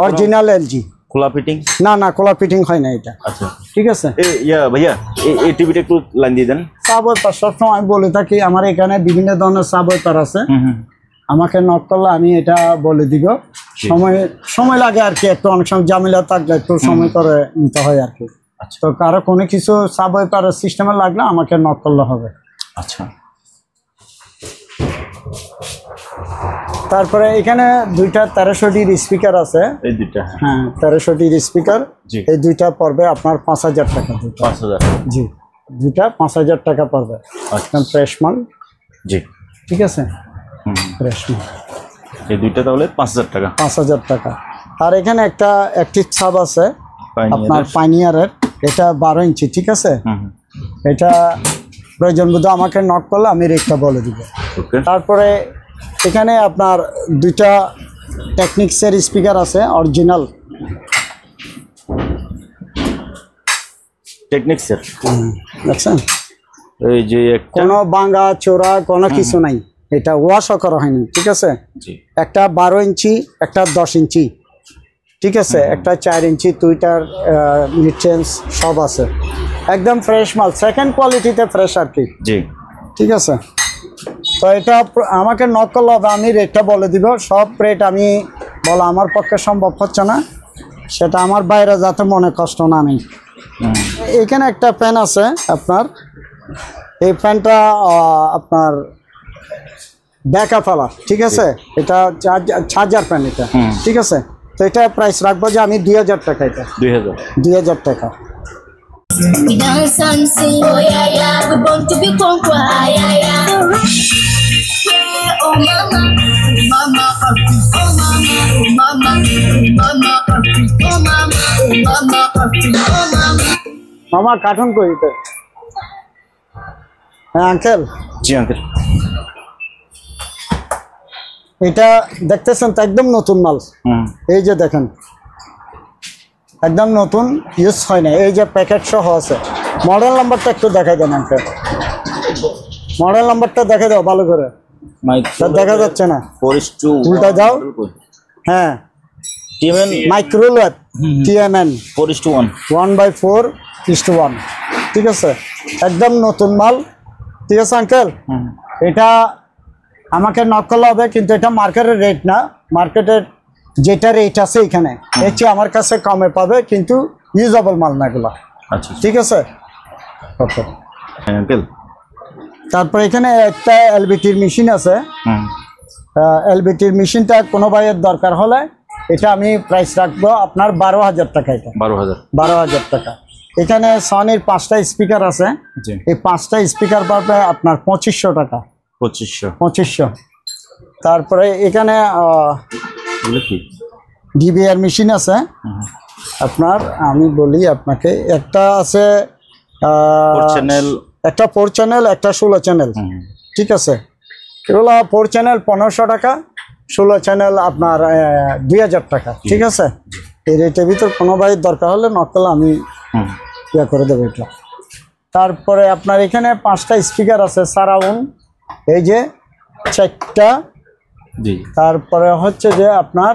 Original LG. খোলা ফিটিং? না না খোলা ফিটিং হয় না এটা। আচ্ছা ঠিক আছে। ভাইয়া এই টিভিটা একটু লাইন দিয়ে দেন। সাবওয়েপার সবসময় আমি বলে থাকি, আমার এখানে বিভিন্ন ধরনের সাবওয়েপার আছে, আমাকে নক করলে আমি এটা বলে দিব। সময় লাগে আর কি, একটু অনেক সময় ঝামেলা থাকলে একটু সময় করে নিতে হয় আর কি। তো কারো কোনো কিছু সাবওয়েপার সিস্টেমে লাগলে আমাকে নক করলে হবে। আচ্ছা তারপরে এখানে দুইটা 1300 স্পিকার আছে। এই দুইটা? হ্যাঁ 1300 স্পিকার। এই দুইটা পড়বে আপনার 5000 টাকা। 5000? জি দুইটা 5000 টাকা পড়বে। ফ্রেশ মাল। জি ঠিক আছে। ফ্রেশ মাল। এই দুইটা তাহলে 5000 টাকা। 5000 টাকা। আর এখানে একটা অ্যাক্টিভ সাব আছে আপনার পাইনিয়ারের, এটা 12 ইঞ্চি। ঠিক আছে। এটা প্রয়োজন বোধ আমাকে নক করলে আমি রেটটা বলে দিব। তারপরে এখানে আপনার দুইটা টেকনিক্সের স্পিকার আছে অরিজিনাল। টেকনিক্সের? দেখছেন এই যে কোনো ভাঙা চোরা কোনো কিছু নাই, এটা ওয়াশও করা হয়নি। ঠিক আছে। একটা 12 ইঞ্চি, একটা 10 ইঞ্চি। ঠিক আছে। একটা 4 ইঞ্চি, দুইটার মিড চেঞ্জ সব আছে, একদম ফ্রেশ মাল, সেকেন্ড কোয়ালিটিতে ফ্রেশ আর কি। জি ঠিক আছে। তো এটা আমাকে নক করলে হবে, আমি রেটটা বলে দিব। সব রেট আমি বলা আমার পক্ষে সম্ভব হচ্ছে না, সেটা আমার বাইরে যাতে মনে কষ্ট না নেই। এখানে একটা ফ্যান আছে আপনার, এই ফ্যানটা আপনার ব্যাকআপ। ঠিক আছে। এটা চার্জার ফ্যান এটা। ঠিক আছে। তো এটা প্রাইস রাখবো যে আমি 2000 টাকা। এটা 2000 টাকা। We dance and sing, oh yeah yeah, we born to be conqueror, yeah yeah. Yeah, oh mama, mama, oh mama, oh mama, mama, oh mama, mama, oh mama. মামা কার্টুন কইতে। হ্যাঁ আঙ্কেল। জি আঙ্কেল। এটা দেখতেছেন তো একদম নতুন মাল। এই যে দেখেন একদম নতুন, ইউজ হয় না। এই যে প্যাকেট সহ আছে। মডেল নাম্বারটা একটু দেখাই দেন আঙ্কেল, মডেল নাম্বারটা দেখে দাও ভালো করে। দেখা যাচ্ছে না, উল্টা দাও। হ্যাঁ মাইক্রোওয়েভ TMN 4:1 1/4:1। ঠিক আছে। একদম নতুন মাল। ঠিক আছে আঙ্কেল। এটা আমাকে নক করলে হবে, কিন্তু এটা মার্কেটের রেট না, মার্কেটের যেটা রেট আছে এখানে এর চেয়ে আমার কাছে কমে পাবে, কিন্তু ইউজেবল মাল না এগুলো। আচ্ছা ঠিক আছে। Okay uncle. তারপর এখানে একটা এলবিটির মেশিন আছে। এলবিটির মেশিনটা কোনো ভাইয়ের দরকার হলে এটা আমি প্রাইস রাখবো আপনার 12000 টাকা। এটা 12000 টাকা। এখানে সনির 5টা স্পিকার আছে, এই 5টা স্পিকার পাবে আপনার 2500 টাকা। 2500। তারপরে এখানে ডিবিআর মেশিন আছে আপনার, আমি বলি আপনাকে, একটা আছে একটা 4 চ্যানেল, একটা 16 চ্যানেল। ঠিক আছে। এগুলো 4 চ্যানেল 1500 টাকা, 16 চ্যানেল আপনার 2000 টাকা। ঠিক আছে। এই রেটের ভিতর কোনো ভাই দরকার হলে নক করলে আমি ইয়া করে দেবো এটা। তারপরে আপনার এখানে 5টা স্পিকার আছে সারাউন্ড, এই যে 4টা। তারপরে হচ্ছে যে আপনার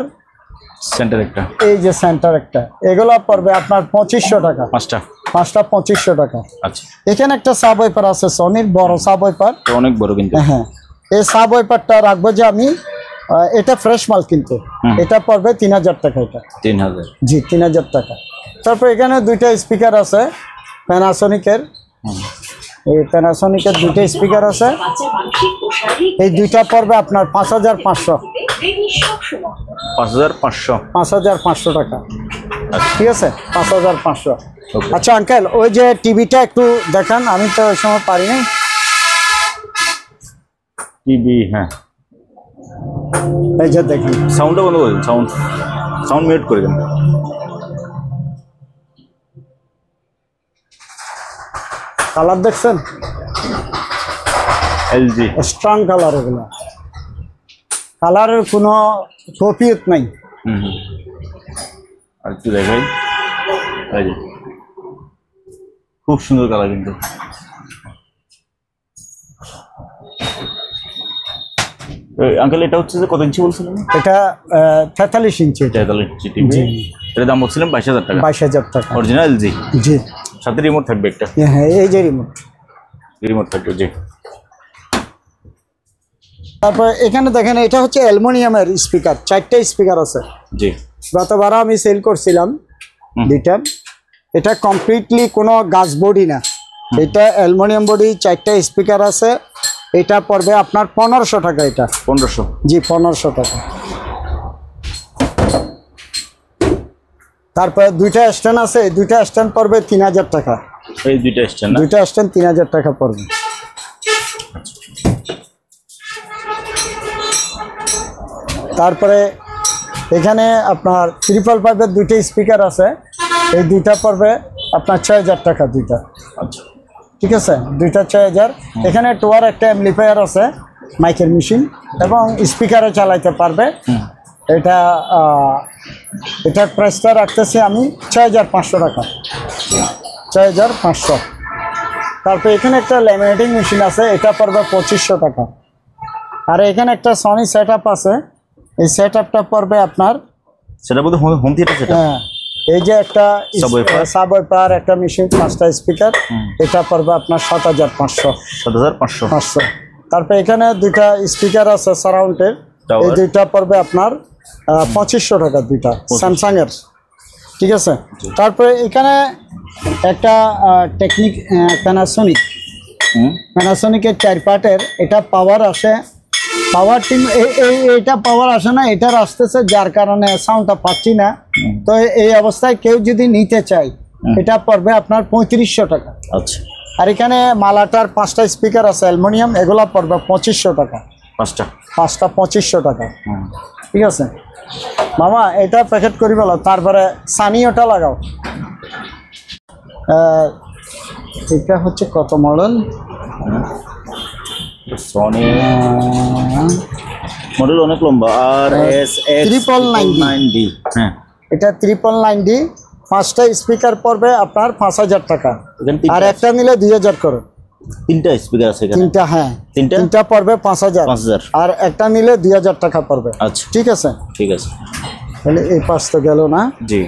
সেন্টার একটা, এই যে সেন্টার একটা, এগুলো পড়বে আপনার 2500 টাকা। 5টা 2500 টাকা। আচ্ছা। এখানে একটা সাবওয়েপার আছে সনির, বড় সাবওয়েপার, অনেক বড় কিন্তু। হ্যাঁ এই সাবওয়েপারটা রাখবো যে আমি, এটা ফ্রেশ মাল কিন্তু, এটা পড়বে 3000 টাকা। এটা 3000? জি 3000 টাকা। তারপর এখানে দুইটা স্পিকার আছে প্যানাসোনিকের, এই প্যানাসোনিকের দুইটা স্পিকার আছে, এই দুইটা পড়বে আপনার 5500। 5500। 5500 টাকা, আচ্ছা ঠিক আছে 5500। Okay. আচ্ছা আঙ্কেল, ওই যে টিভিটা একটু দেখান, আমি তো ওই সময় পারি নাই। টিভি, হ্যাঁ এই যে দেখেন, সাউন্ডটা বন্ধ করে দিন, সাউন্ড মিউট করে দেন। কালার দেখছেন, এলজি। স্ট্রং কালার, এগুলো কালারের কোনো কপিয়ত নাই। আর একটু দেখাই, এই যে খুব সুন্দর কালার কিন্তু। আঙ্কেল এটা হচ্ছে যে কত ইঞ্চি বলছিলেন? এটা 43 ইঞ্চি। 43 ইঞ্চি টিভি। এটার দাম বলছিলেন 22000 টাকা। 22000 টাকা অরিজিনাল এলজি। জি। সাথে রিমোট থাকবে একটা। হ্যাঁ, এই যে রিমোট থাকবে, জি। তারপর এখানে দেখেন, এটা হচ্ছে অ্যালুমিনিয়ামের স্পিকার, 4টা স্পিকার আছে। জি। গতবার আমি সেল করছিলাম দুইটা। এটা কমপ্লিটলি কোনো গাছ বডি না, এটা অ্যালুমিনিয়াম বডি, 4টা স্পিকার আছে। এটা পড়বে আপনার 1500 টাকা। এটা 1500? জি, 1500 টাকা। তারপরে দুইটা স্ট্যান্ড আছে, দুইটা স্ট্যান্ড পড়বে 3000 টাকা। এই দুইটা স্ট্যান্ড? দুইটা স্ট্যান্ড 3000 টাকা পড়বে। তারপরে এখানে আপনার 555-এর দুইটা স্পিকার আছে, এই দুইটা পড়বে আপনার 6000 টাকা দুইটা। আচ্ছা, ঠিক আছে, দুইটা 6000। এখানে টোয়ার একটা অ্যাম্পলিফায়ার আছে, মাইকের মেশিন এবং স্পিকারে চালাইতে পারবে। এটার প্রাইসটা রাখতেছি আমি 6500 টাকা, 6500। তারপর এখানে একটা ল্যামিনেটিং মেশিন আছে, এটা পড়বে 2500 টাকা। আর এখানে একটা সনি সেট আপ আছে, এই সেট আপটা পড়বে আপনার, সেটা বলতে হোম থিয়েটার সেট? হ্যাঁ, এই যে একটা সাবওয়েফার একটা মেশিন, 5টা স্পিকার, এটা পড়বে আপনার 7500। 7500। তারপর এখানে দুইটা স্পিকার আছে সারাউন্ডের, এই দুইটা পড়বে আপনার 2500 টাকা দুইটা, স্যামসাং এর। ঠিক আছে। তারপরে এখানে একটা টেকনিক প্যানাসোনিকের 4 পার্টের, এটা পাওয়ার আসে, পাওয়ার টিম এইটা পাওয়ার আসে না, এটার আসতেছে, যার কারণে সাউন্ডটা পাচ্ছি না। তো এই অবস্থায় কেউ যদি নিতে চায়, এটা পড়বে আপনার 3500 টাকা। আচ্ছা। আর এখানে মালাটার 5টা স্পিকার আছে অ্যালুমিনিয়াম, এগুলা পড়বে 2500 টাকা। 5টা 2500 টাকা। ঠিক আছে মামা, এটা প্যাকেট করি বলো। তারপরে সানি ওটা লাগাও। এটা হচ্ছে কত মডেল? সনি মডেল অনেক লম্বা। আর এস 990D। হ্যাঁ, এটা 990D। 5টা স্পিকার পড়বে আপনার 5000 টাকা। আর একটা নিলে 2000 করে। 3টা স্পিকার আছে এখানে? 3টা, হ্যাঁ, 3টা পড়বে 5000। আর একটা নিলে 2000 টাকা পড়বে। আচ্ছা, ঠিক আছে, ঠিক আছে। তাহলে এই পাশ তো গেল না। জি।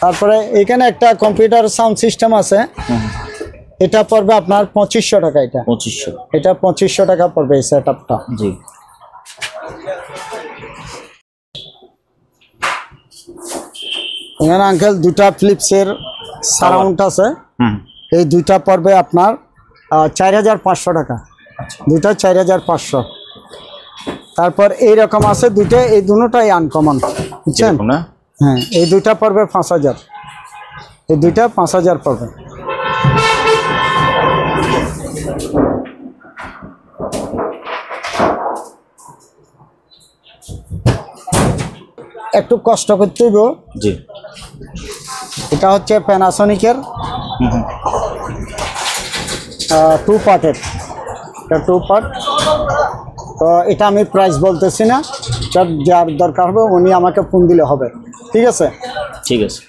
তারপরে এখানে একটা কম্পিউটার সাউন্ড সিস্টেম আছে, এটা পড়বে আপনার 2500 টাকা। এটা 2500 টাকা পড়বে এই সেট আপটা। জি। এখানে আঙ্কেল দুটা ফিলিপসের সারাউন্ড আছে, এই দুইটা পড়বে আপনার 4500 টাকা। দুইটা 4500। তারপর এইরকম আছে দুইটা, এই দুটোটাই আনকমন, বুঝছেন? হ্যাঁ, এই দুইটা পড়বে 5000। এই দুইটা 5000 পড়বে। একটু কষ্ট করতে হইব। জি। এটা হচ্ছে প্যানাসোনিকের 2 পার্টের, এটা 2 পার্ট। তো এটা আমি প্রাইস বলতেছি না, যার দরকার হবে উনি আমাকে ফোন দিলে হবে। ঠিক আছে, ঠিক আছে।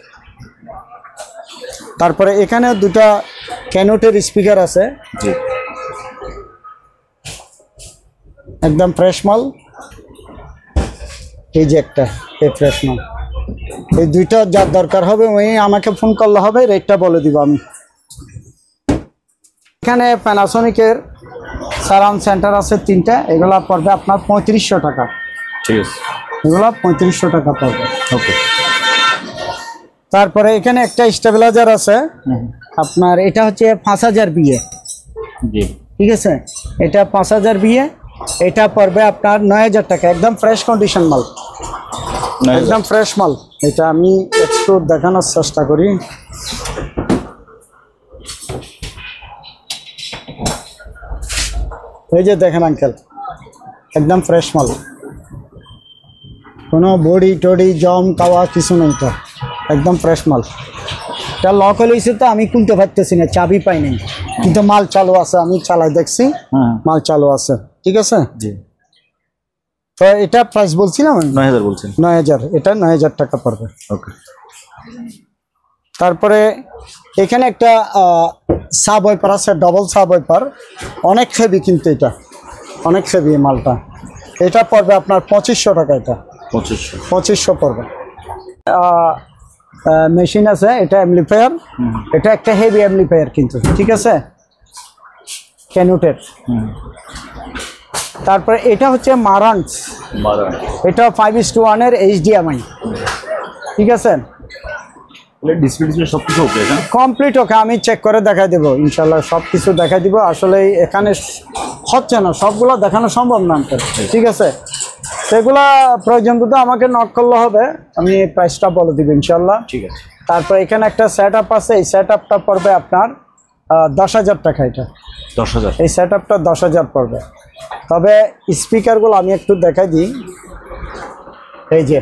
তারপরে এখানে দুটা ক্যানোটের স্পিকার আছে, জি, একদম ফ্রেশ মাল। এই যে একটা, এই ফ্রেশ মাল। এই দুইটা যার দরকার হবে উনি আমাকে ফোন করলে হবে, রেটটা বলে দিব আমি। এখানে প্যানাসোনিকের সারাউন্ড সেন্টার আছে 3টা, এগুলা পড়বে আপনার 3500 টাকা। ঠিক আছে, এগুলা 3500 টাকা পড়বে। ওকে। তারপরে এখানে একটা স্টেবিলাইজার আছে আপনার, এটা হচ্ছে 5000 বিএ। জি। ঠিক আছে, এটা 5000 বিএ, এটা পড়বে আপনার 9000 টাকা, একদম ফ্রেশ কন্ডিশন মাল। একদম ফ্রেশ মাল। এটা আমি একটু দেখানোর চেষ্টা করি। এই যে দেখেন আঙ্কেল, একদম ফ্রেশ মাল, কোনো বডি টডি জম খাওয়া কিছু নেই, তো একদম ফ্রেশ মাল। এটা লক হয়েছে তো আমি খুলতে পারতেছি না, চাবি পাই নাই, কিন্তু মাল চালু আছে, আমি চালাই দেখছি মাল চালু আছে। ঠিক আছে জি। তো এটা প্রাইস বলছিলাম 9000 বলছেন। 9000, এটা 9000 টাকা পড়বে। ওকে। তারপরে এখানে একটা সাব ওয়াইপার আছে, ডবল সাব ওয়াইপার, অনেক হেভি, কিন্তু এটা অনেক হেভি মালটা। এটা পড়বে আপনার 2500 টাকা। এটা 2500 পড়বে। মেশিন আছে, এটা অ্যাম্পলিফায়ার, এটা একটা হেভি অ্যাম্পলিফায়ার কিন্তু। ঠিক আছে, ক্যানুটের। তারপরে এটা হচ্ছে মারান্স, এটা 5:1 এর HDMI। ঠিক আছে, ডিসপ্লে সবকিছু ওকে না? কমপ্লিট ওকে, আমি চেক করে দেখাই দেবো ইনশাল্লাহ, সব কিছু দেখাই দিব। আসলে এখানে হচ্ছে না, সবগুলো দেখানো সম্ভব না। ঠিক আছে, সেগুলা প্রয়োজন তো আমাকে নক করলে হবে, আমি প্রাইসটা বলে দিব ইনশাল্লাহ। ঠিক আছে। তারপর এখানে একটা সেট আপ আছে, এই সেট আপটা পড়বে আপনার 10,000 টাকা। এটা 10,000, এই সেট আপটা 10,000 পড়বে। তবে স্পিকারগুলো আমি একটু দেখাই দিই। এই যে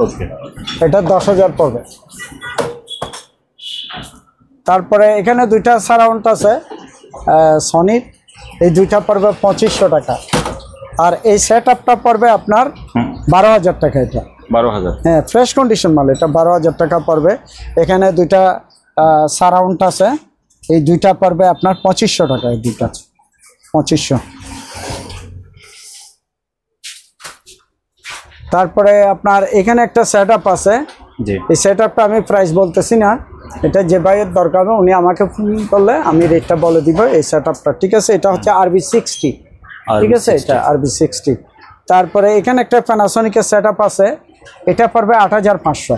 ওকে, এটা 10,000 পড়বে। তারপরে এখানে দুইটা সারাউন্ড আছে সনির, এই দুইটা পড়বে 2500 টাকা। আর এই সেট আপটা পড়বে আপনার 12,000 টাকা। এটা 12,000, হ্যাঁ, ফ্রেশ কন্ডিশন মাল, এটা 12,000 টাকা পড়বে। এখানে দুইটা সারাউন্ড আছে, এই দুইটা পড়বে আপনার 2500 টাকা। এই দুইটা 2500। তারপরে আপনার এখানে একটা সেট আপ আছে, এই সেট আপটা আমি প্রাইস বলতেছি না, এটা যে ভাইয়ের দরকার হবে উনি আমাকে ফোন করলে আমি রেটটা বলে দিব এই সেট আপটা। ঠিক আছে, এটা হচ্ছে RB60। ঠিক আছে, এটা RB60। তারপরে এখানে একটা প্যানাসোনিকের সেট আপ আছে, এটা পড়বে 8,500।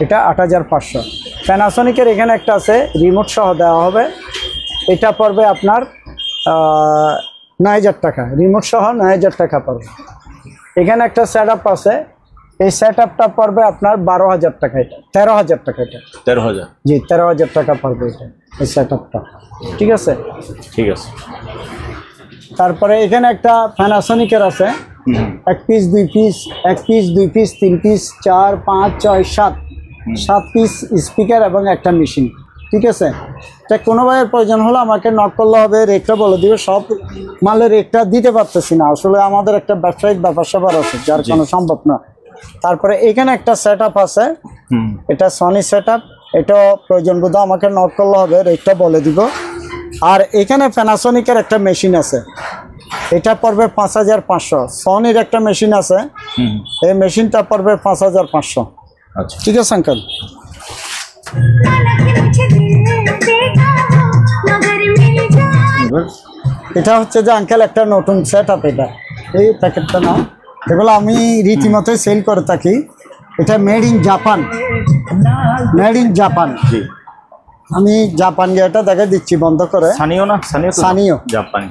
এটা 8,500। প্যানাসোনিকের এখানে একটা আছে, রিমোট সহ দেওয়া হবে, এটা পড়বে আপনার 9,000 টাকা, রিমোট সহ 9,000 টাকা পড়বে। এখানে একটা সেট আপ আছে, এই সেট আপটা পড়বে আপনার 12,000 টাকা। এটা 13,000 টাকা। এটা 13,000, জি 13,000 টাকা পড়বে এটা, এই সেট আপটা। ঠিক আছে, ঠিক আছে। তারপরে এখানে একটা প্যানাসোনিকের আছে, 1 piece 2 piece, 1 piece 2 piece 3 piece 4 5 6 7 piece speaker এবং একটা মেশিন। ঠিক আছে, তা কোনো ভাইয়ের প্রয়োজন হলে আমাকে নক করলে হবে, রেটটা বলে দিবে। সব মালের রেটটা দিতে পারতেছি না, আসলে আমাদের একটা ব্যবসায়িক ব্যাপার স্যাপার আছে, যার কোনো সম্ভব না। তারপরে এখানে একটা সেট আপ আছে, এটা সনি সেট আপ, এটাও প্রয়োজন বোধ আমাকে নক করলে হবে, রেটটা বলে দিব। আর এখানে প্যানাসোনিকের একটা মেশিন আছে, এটা পড়বে 5,500। সনির একটা মেশিন আছে, এই মেশিনটা পড়বে 5,500। আচ্ছা, ঠিক আছে আঙ্কেল। এটা হচ্ছে যে আঙ্কেল একটা নতুন সেট আপ, এটা এই প্যাকেটটা নাও, এগুলো আমি রীতিমতোই সেল করে থাকি। এটা made in Japan, made in Japan. জি, আমি জাপান গিয়েটা দেখে দিচ্ছি বন্ধ করে। সানিও না? সানিও জাপানি।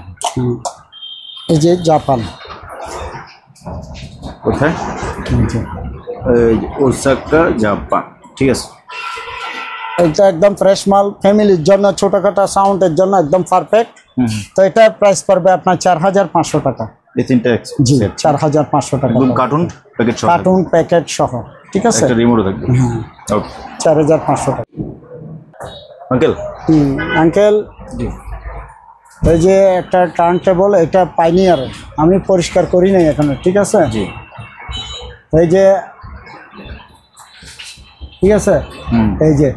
এই যে জাপান, কোথায়? Osaka, Japan. ঠিক আছে, এটা একদম ফ্রেশ মাল, ফ্যামিলির জন্য, ছোটখাটো সাউন্ডের জন্য একদম পারফেক্ট। তো এটা প্রাইস পড়বে আপনার 4,500 টাকা। এই তিনটা জি 4,500 টাকা, একদম কার্টুন প্যাকেট সহ। কার্টুন প্যাকেট সহ। ঠিক আছে, একটা রিমোটও থাকবে। ওকে, 4,500 টাকা। আঙ্কেল। আঙ্কেল, এই যে একটা টার্ন টেবল, এটা পাইনিয়ার, আমি পরিষ্কার করি নাই এখনো। ঠিক আছে, জি, এই যে, ঠিক আছে, এই যে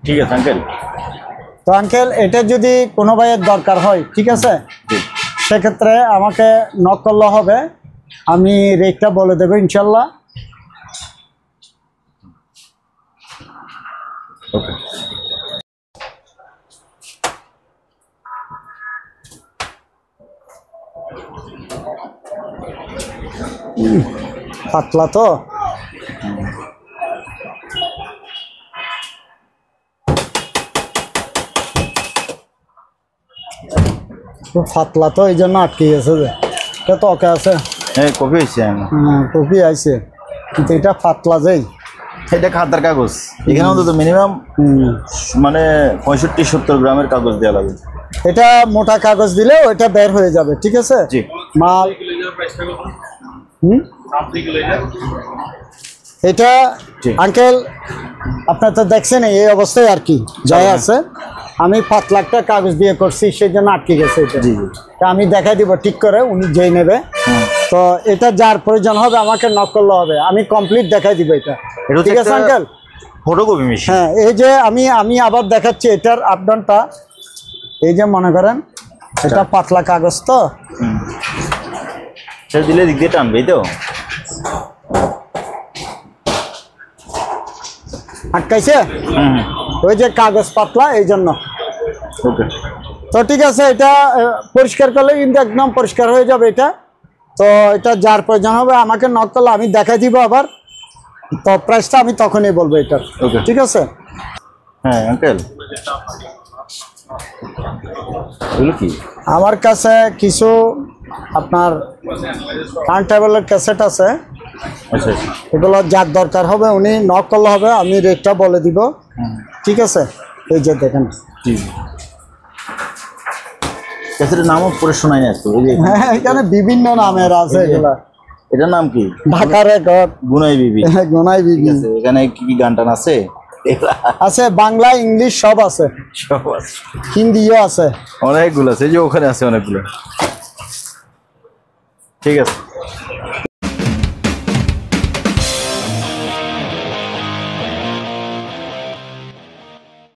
ঠিক আছে আঙ্কেল। তো আঙ্কেল, এটা যদি কোনো ভাইয়ের দরকার হয়, ঠিক আছে, সেক্ষেত্রে আমাকে নক করলে হবে, আমি রেটটা বলে দেবো ইনশাল্লাহ। ওকে, পাতলা তো খুব পাতলা তো এই জন্য আটকে গেছে যে এটা তো ওকে আছে হ্যাঁ কপি হয়েছে টুপি আইছে কিন্তু এটা পাতলা যেই এটা খাতার কাগজ এখানে অন্তত মিনিমাম মানে 65-70 গ্রামের কাগজ দেওয়া লাগবে। এটা মোটা কাগজ দিলে ওইটা বের হয়ে যাবে ঠিক আছে জি মাল এটা জি। আঙ্কেল আপনার তো দেখছেন এই অবস্থায় আর কি যাই আছে আমি 5 লাখ টাকা কাগজ দিয়ে করছি সেই জন্য আটকে গেছে এটা জি জি তা আমি দেখাই দিব ঠিক করে উনি যেই নেবে তো এটা যার প্রয়োজন হবে আমাকে নক করলে হবে আমি কমপ্লিট দেখাই দিব এটা এটা ঠিক আছে আঙ্কেল ফটোকপি মেশিন। হ্যাঁ এই যে আমি আবার দেখাচ্ছি এটার আপডাউনটা এই যে মনে করেন এটা পাতলা কাগজ তো সেটা দিলে দিক দিয়ে টানবেই তো আটকাইছে ওই যে কাগজ পাতলা এই জন্য ওকে তো ঠিক আছে এটা পরিষ্কার করলে কিন্তু একদম পরিষ্কার হয়ে যাবে এটা তো এটা যার প্রয়োজন হবে আমাকে নক করলে আমি দেখাই দিব আবার তো প্রাইসটা আমি তখনই বলবো এটা Okay. ঠিক আছে হ্যাঁ আঙ্কেল এগুলো কি আমার কাছে কিছু আপনার টার্ন টেবিলের ক্যাসেট আছে আচ্ছা এগুলো যার দরকার হবে উনি নক করলে হবে আমি রেটটা বলে দিব ঠিক আছে এই যে দেখেন জি ক্যাসেটের নামও পরে শোনাই না তো এই যে হ্যাঁ এখানে বিভিন্ন নামের আছে এগুলা এটার নাম কি ঢাকা রেকর্ড গুনাই বিবি গোনাই বিবি ঠিক আছে এখানে কি কি গান টান আছে এগুলা আছে বাংলা ইংলিশ সব আছে সব আছে হিন্দিও আছে অনেকগুলো আছে এই যে ওখানে আছে অনেকগুলো ঠিক আছে